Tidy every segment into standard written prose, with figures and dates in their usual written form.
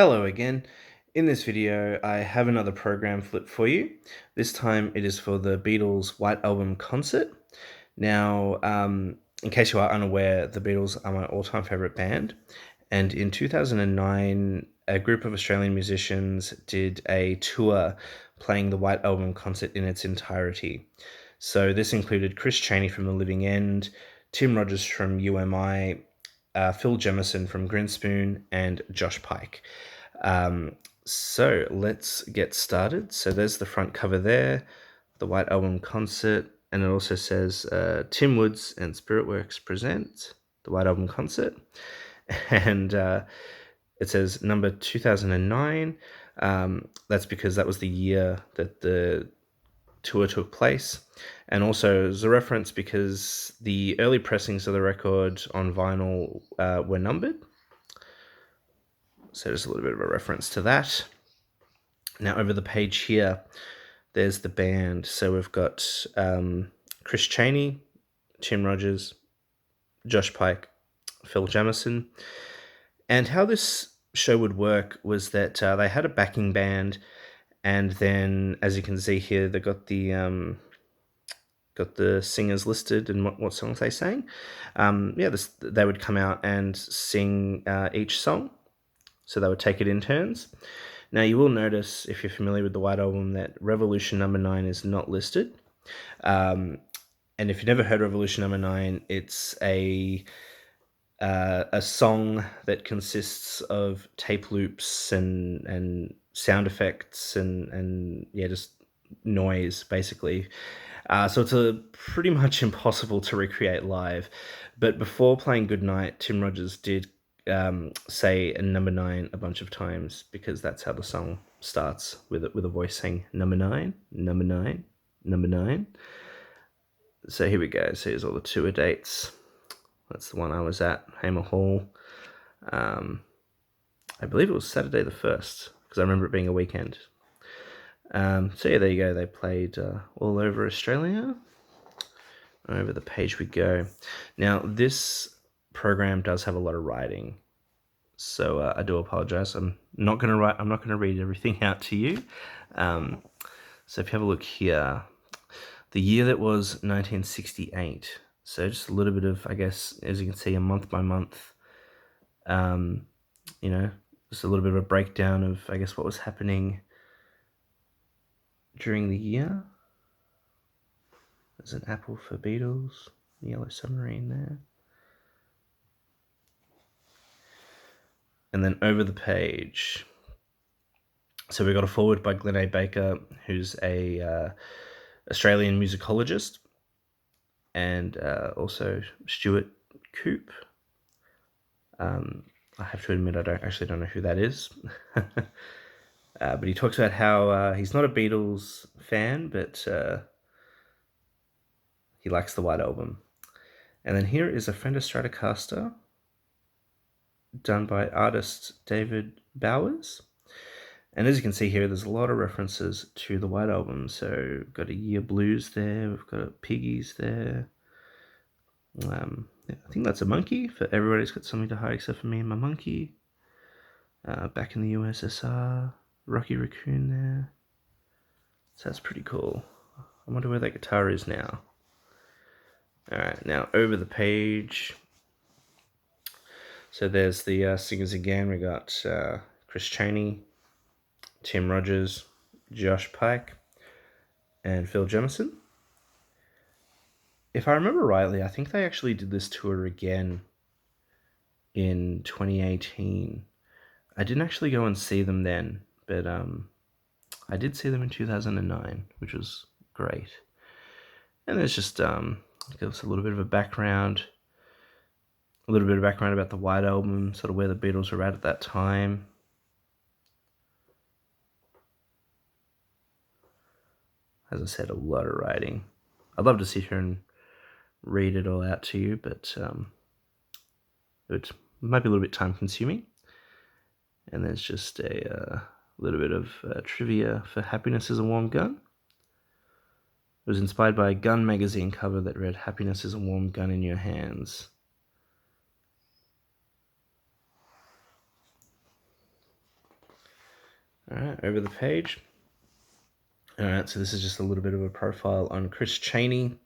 Hello again. In this video, I have another program flip for you. This time it is for the Beatles' White Album concert. Now, in case you are unaware, the Beatles are my all-time favorite band. And in 2009, a group of Australian musicians did a tour playing the White Album concert in its entirety. So this included Chris Chaney from The Living End, Tim Rogers from UMI, Phil Jemison from Grinspoon, and Josh Pike. So let's get started. So there's the front cover there, the White Album concert, and it also says Tim Woods and Spiritworks present the White Album concert, and it says number 2009. That's because that was the year that the tour took place, and also as a reference because the early pressings of the record on vinyl were numbered. So just a little bit of a reference to that. Now over the page here, there's the band. So we've got Chris Chaney, Tim Rogers, Josh Pike, Phil Jamieson. And how this show would work was that they had a backing band, and then, as you can see here, they got the singers listed and what songs they sang. They would come out and sing each song. So they would take it in turns. Now, you will notice, if you're familiar with the White Album, that Revolution Number 9 is not listed. And if you've never heard Revolution Number 9, it's a song that consists of tape loops and sound effects and just noise, basically. So it's pretty much impossible to recreate live. But before playing Goodnight, Tim Rogers did say number 9 a bunch of times, because that's how the song starts, with a voice saying number 9, number 9, number 9. So here we go. So here's all the tour dates. That's the one I was at, Hamer Hall. I believe it was Saturday the 1st, because I remember it being a weekend. So yeah, there you go. They played all over Australia. Over the page we go. Now, this program does have a lot of writing, so I do apologize. I'm not going to read everything out to you. So if you have a look here, the year that was 1968. So just a little bit of, I guess, as you can see, a month by month. Just a little bit of a breakdown of, I guess, what was happening during the year. There's an apple for Beatles, the Yellow Submarine there. And then over the page, so we got a foreword by Glenn A. Baker, who's a Australian musicologist, and also Stuart Coupe. I have to admit, I don't know who that is. But he talks about how he's not a Beatles fan, but he likes the White Album. And then here is a Fender Stratocaster done by artist David Bowers. And as you can see here, there's a lot of references to the White Album. So we've got a Year Blues there, we've got a Piggies there. I think that's a monkey, for Everybody's Got Something to Hide Except for Me and My Monkey. Back in the USSR, Rocky Raccoon there. So that's pretty cool. I wonder where that guitar is now. Alright, now over the page. So there's the singers again. We got Chris Chaney, Tim Rogers, Josh Pike, and Phil Jemison. If I remember rightly, I think they actually did this tour again in 2018. I didn't actually go and see them then, but I did see them in 2009, which was great. And there's just gives us a little bit of background about the White Album, sort of where the Beatles were at that time. As I said, a lot of writing. I'd love to sit here and read it all out to you, but it might be a little bit time consuming. And there's just a little bit of trivia for Happiness is a Warm Gun. It was inspired by a Gun magazine cover that read, "Happiness is a warm gun in your hands." All right, over the page. All right, so this is just a little bit of a profile on Chris Chaney,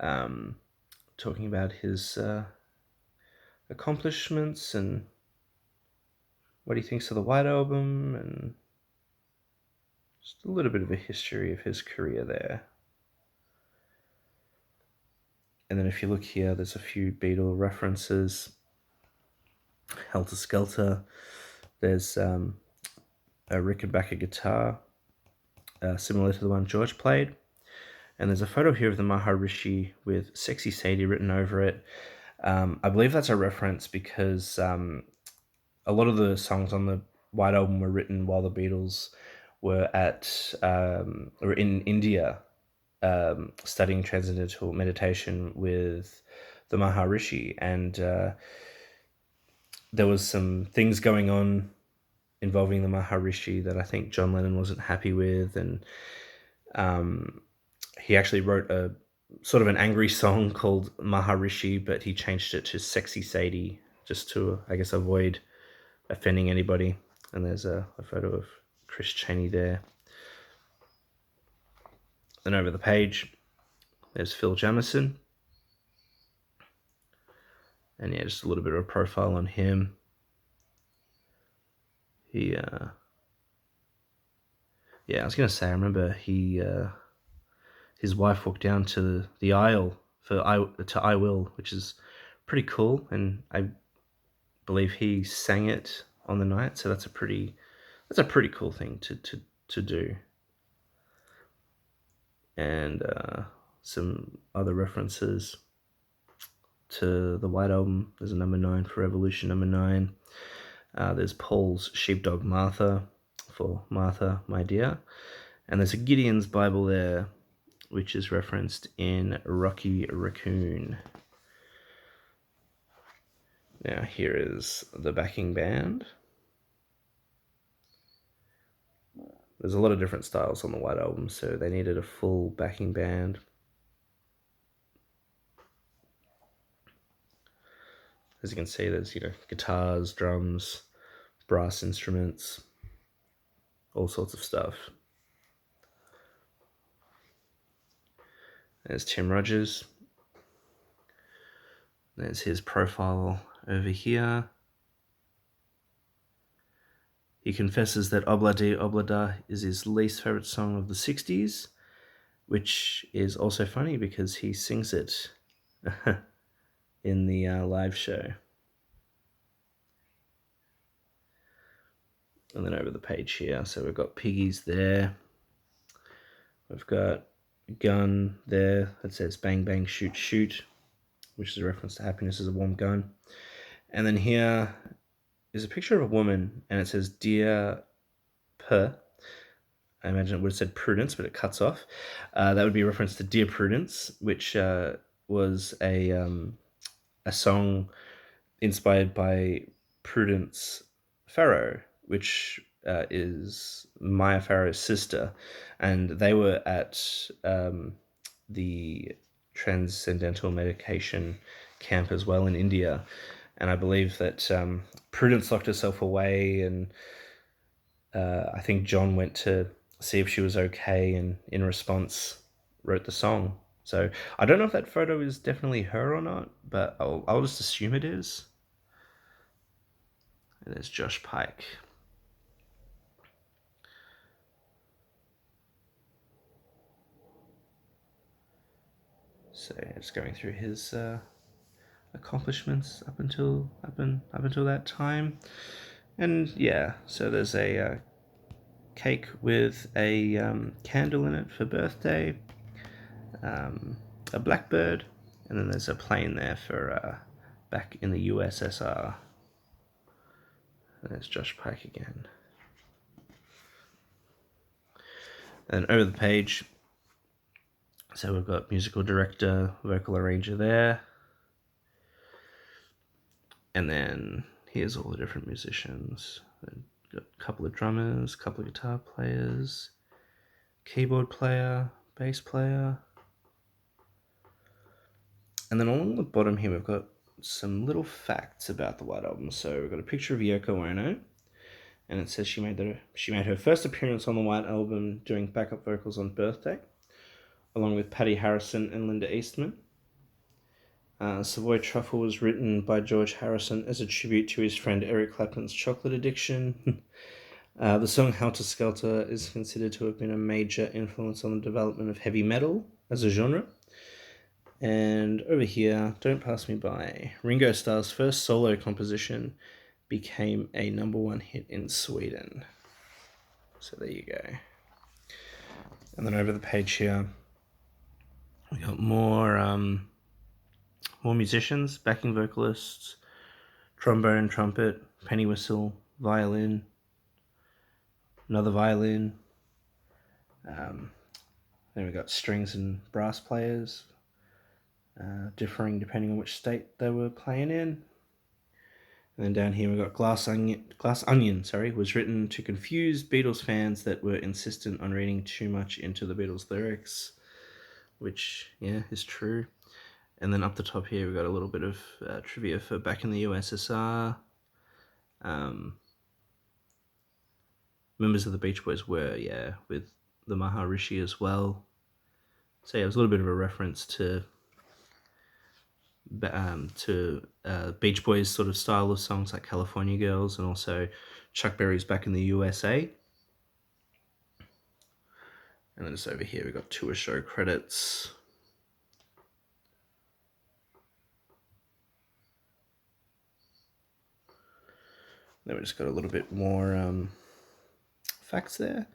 talking about his accomplishments and what he thinks of the White Album, and just a little bit of a history of his career there. And then if you look here, there's a few Beatle references. Helter Skelter. There's a Rickenbacker guitar, similar to the one George played. And there's a photo here of the Maharishi with Sexy Sadie written over it. I believe that's a reference because a lot of the songs on the White Album were written while the Beatles were or in India, studying transcendental meditation with the Maharishi, and there was some things going on involving the Maharishi that I think John Lennon wasn't happy with, and he actually wrote a sort of an angry song called Maharishi, but he changed it to Sexy Sadie just to, I guess, avoid offending anybody. And there's a photo of Chris Chaney there. Then over the page, there's Phil Jamieson. And yeah, just a little bit of a profile on him. He, yeah, I was going to say, I remember his wife walked down to the aisle to I Will, which is pretty cool. And I believe he sang it on the night. So that's a pretty cool thing to do. And some other references to the White Album. There's a number 9 for Revolution, number 9. There's Paul's Sheepdog Martha for Martha, my dear. And there's a Gideon's Bible there, which is referenced in Rocky Raccoon. Now here is the backing band. There's a lot of different styles on the White Album, so they needed a full backing band. As you can see, there's, guitars, drums, brass instruments, all sorts of stuff. There's Tim Rogers. There's his profile over here. He confesses that Obladi Oblada is his least favorite song of the 60s, which is also funny because he sings it in the live show. And then over the page here, so we've got piggies there. We've got a gun there that says bang, bang, shoot, shoot, which is a reference to happiness is a warm gun. And then here is a picture of a woman, and it says, Dear Per. I imagine it would have said Prudence, but it cuts off. That would be a reference to Dear Prudence, which was a song inspired by Prudence Farrow, which is Maya Farrow's sister, and they were at the transcendental medication camp as well in India, and I believe that Prudence locked herself away, and I think John went to see if she was okay, and in response wrote the song. So I don't know if that photo is definitely her or not, but I'll just assume it is. And there's Josh Pike. So just going through his accomplishments up until that time, and yeah, so there's a cake with a candle in it for birthday, a blackbird, and then there's a plane there for back in the USSR. And there's Josh Pike again. And over the page, so we've got musical director, vocal arranger there. And then here's all the different musicians. We've got a couple of drummers, a couple of guitar players, keyboard player, bass player. And then along the bottom here, we've got some little facts about the White Album. So we've got a picture of Yoko Ono, and it says she made her first appearance on the White Album doing backup vocals on Birthday, along with Patty Harrison and Linda Eastman. Savoy Truffle was written by George Harrison as a tribute to his friend Eric Clapton's chocolate addiction. The song Helter Skelter is considered to have been a major influence on the development of heavy metal as a genre. And over here, Don't Pass Me By, Ringo Starr's first solo composition, became a #1 hit in Sweden. So there you go. And then over the page here, we got more musicians, backing vocalists, trombone, trumpet, penny whistle, violin, another violin. Then we got strings and brass players, differing depending on which state they were playing in. And then down here we got Glass Onion, was written to confuse Beatles fans that were insistent on reading too much into the Beatles lyrics, which, yeah, is true. And then up the top here we got a little bit of trivia for back in the USSR. Members of the Beach Boys were, with the Maharishi as well. So yeah, it was a little bit of a reference to Beach Boys sort of style of songs like California Girls, and also Chuck Berry's Back in the USA. And then just over here we've got tour show credits. Then we just got a little bit more facts there.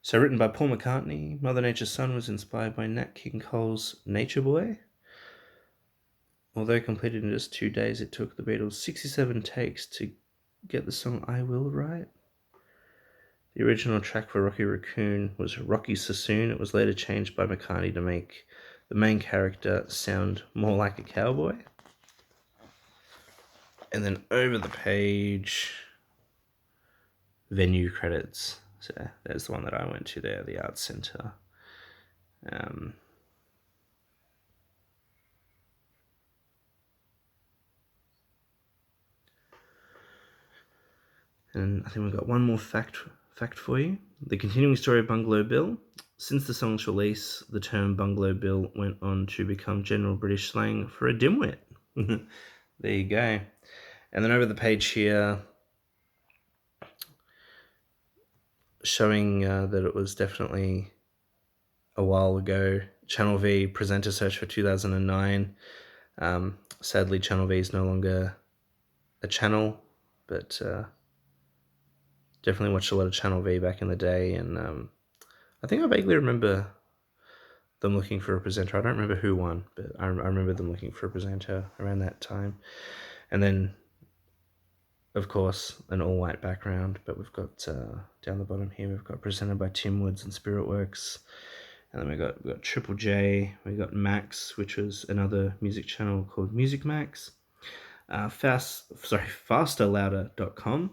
So written by Paul McCartney, Mother Nature's Son was inspired by Nat King Cole's Nature Boy. Although completed in just 2 days, it took the Beatles 67 takes to get the song I Will right. The original track for Rocky Raccoon was Rocky Sassoon. It was later changed by McCartney to make the main character sound more like a cowboy. And then over the page, venue credits. So there's the one that I went to there, the Arts Centre. And I think we've got one more fact for you. The continuing story of Bungalow Bill. Since the song's release, the term Bungalow Bill went on to become general British slang for a dimwit. There you go. And then over the page here, showing that it was definitely a while ago. Channel V presenter search for 2009. Sadly, Channel V is no longer a channel, but definitely watched a lot of Channel V back in the day, and I think I vaguely remember them looking for a presenter. I don't remember who won, but I remember them looking for a presenter around that time. And then, of course, an all-white background, but we've got, down the bottom here, we've got presented by Tim Woods and Spiritworks. And then we got Triple J, we got Max, which was another music channel called Music Max. Fasterlouder.com.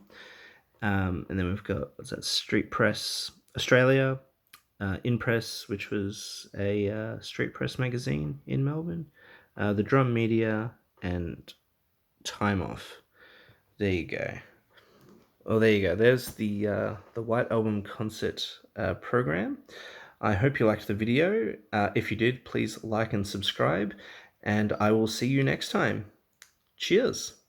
And then we've got, Street Press Australia, In Press, which was a street press magazine in Melbourne, The Drum Media, and Time Off. There you go. Oh, there you go. There's the White Album concert program. I hope you liked the video. If you did, please like and subscribe, and I will see you next time. Cheers.